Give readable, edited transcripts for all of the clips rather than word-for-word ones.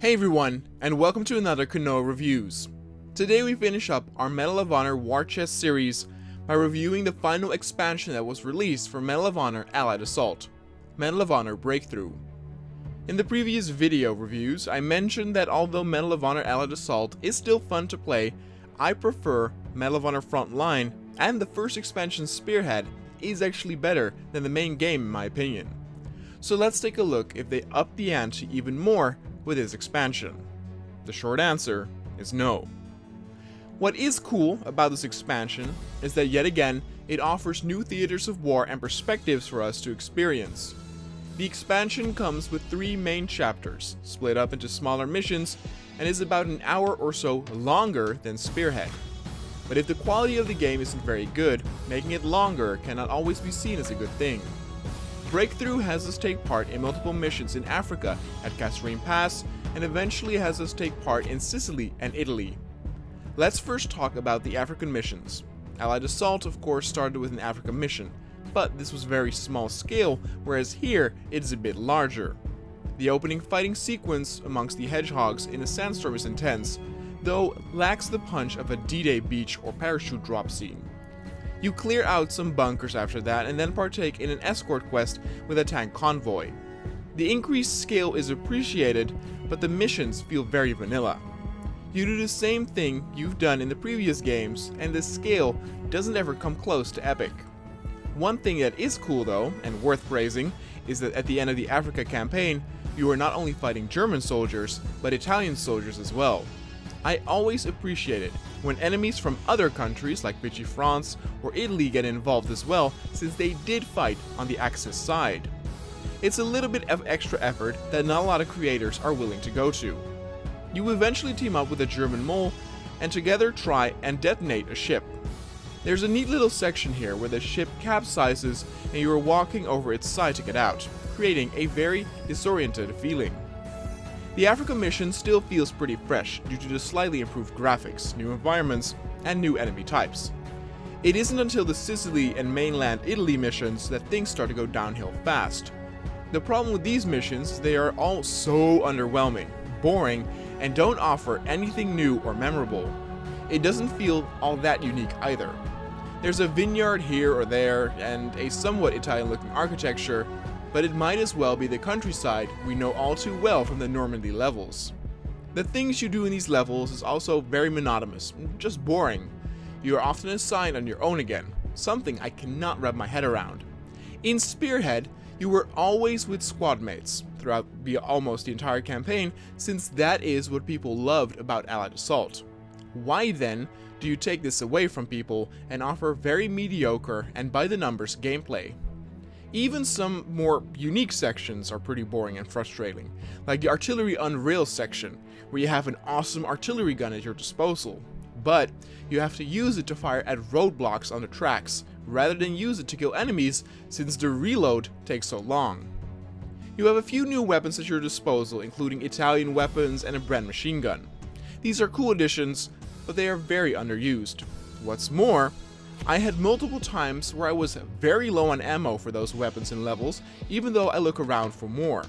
Hey everyone, and welcome to another Kanoa Reviews. Today we finish up our Medal of Honor War Chest series by reviewing the final expansion that was released for Medal of Honor Allied Assault, Medal of Honor Breakthrough. In the previous video reviews, I mentioned that although Medal of Honor Allied Assault is still fun to play, I prefer Medal of Honor Frontline, and the first expansion Spearhead is actually better than the main game in my opinion. So let's take a look if they up the ante even more with this expansion. The short answer is no. What is cool about this expansion is that yet again it offers new theaters of war and perspectives for us to experience. The expansion comes with 3 main chapters, split up into smaller missions, and is about an hour or so longer than Spearhead. But if the quality of the game isn't very good, making it longer cannot always be seen as a good thing. Breakthrough has us take part in multiple missions in Africa at Kasserine Pass, and eventually has us take part in Sicily and Italy. Let's first talk about the African missions. Allied Assault of course started with an Africa mission, but this was very small scale, whereas here it is a bit larger. The opening fighting sequence amongst the hedgehogs in a sandstorm is intense, though lacks the punch of a D-Day beach or parachute drop scene. You clear out some bunkers after that and then partake in an escort quest with a tank convoy. The increased scale is appreciated, but the missions feel very vanilla. You do the same thing you've done in the previous games, and the scale doesn't ever come close to epic. One thing that is cool though, and worth praising, is that at the end of the Africa campaign, you are not only fighting German soldiers, but Italian soldiers as well. I always appreciate it when enemies from other countries like Vichy France or Italy get involved as well, since they did fight on the Axis side. It's a little bit of extra effort that not a lot of creators are willing to go to. You eventually team up with a German mole and together try and detonate a ship. There's a neat little section here where the ship capsizes and you are walking over its side to get out, creating a very disoriented feeling. The Africa mission still feels pretty fresh due to the slightly improved graphics, new environments, and new enemy types. It isn't until the Sicily and mainland Italy missions that things start to go downhill fast. The problem with these missions is they are all so underwhelming, boring, and don't offer anything new or memorable. It doesn't feel all that unique either. There's a vineyard here or there, and a somewhat Italian-looking architecture, but it might as well be the countryside we know all too well from the Normandy levels. The things you do in these levels is also very monotonous, just boring. You are often assigned on your own again, something I cannot wrap my head around. In Spearhead, you were always with squad mates throughout almost the entire campaign, since that is what people loved about Allied Assault. Why then do you take this away from people and offer very mediocre and by the numbers gameplay? Even some more unique sections are pretty boring and frustrating, like the artillery on rails section, where you have an awesome artillery gun at your disposal, but you have to use it to fire at roadblocks on the tracks, rather than use it to kill enemies since the reload takes so long. You have a few new weapons at your disposal, including Italian weapons and a Bren machine gun. These are cool additions, but they are very underused. What's more, I had multiple times where I was very low on ammo for those weapons and levels, even though I look around for more.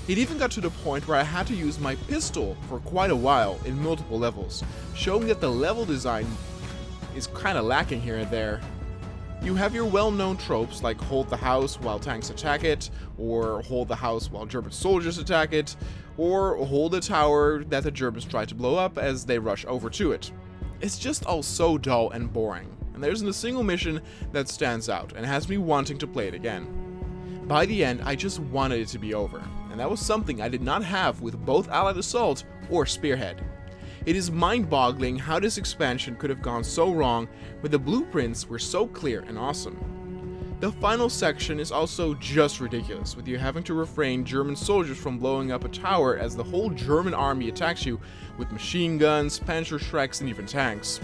It even got to the point where I had to use my pistol for quite a while in multiple levels, showing that the level design is kinda lacking here and there. You have your well-known tropes like hold the house while tanks attack it, or hold the house while German soldiers attack it, or hold a tower that the Germans try to blow up as they rush over to it. It's just all so dull and boring. And there isn't a single mission that stands out and has me wanting to play it again. By the end, I just wanted it to be over, and that was something I did not have with both Allied Assault or Spearhead. It is mind-boggling how this expansion could have gone so wrong when the blueprints were so clear and awesome. The final section is also just ridiculous, with you having to refrain German soldiers from blowing up a tower as the whole German army attacks you with machine guns, Panzerschrecks, and even tanks.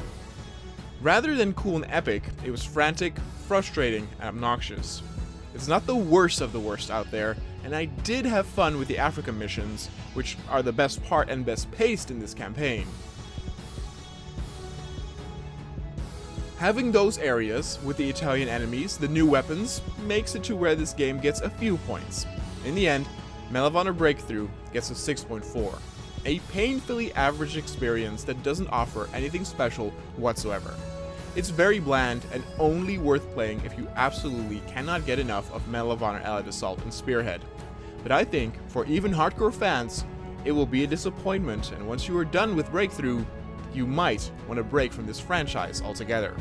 Rather than cool and epic, it was frantic, frustrating, and obnoxious. It's not the worst of the worst out there, and I did have fun with the Africa missions, which are the best part and best paced in this campaign. Having those areas with the Italian enemies, the new weapons, makes it to where this game gets a few points. In the end, Medal of Honor Breakthrough gets a 6.4. a painfully average experience that doesn't offer anything special whatsoever. It's very bland and only worth playing if you absolutely cannot get enough of Medal of Honor Allied Assault and Spearhead. But I think, for even hardcore fans, it will be a disappointment, and once you are done with Breakthrough, you might want to break from this franchise altogether.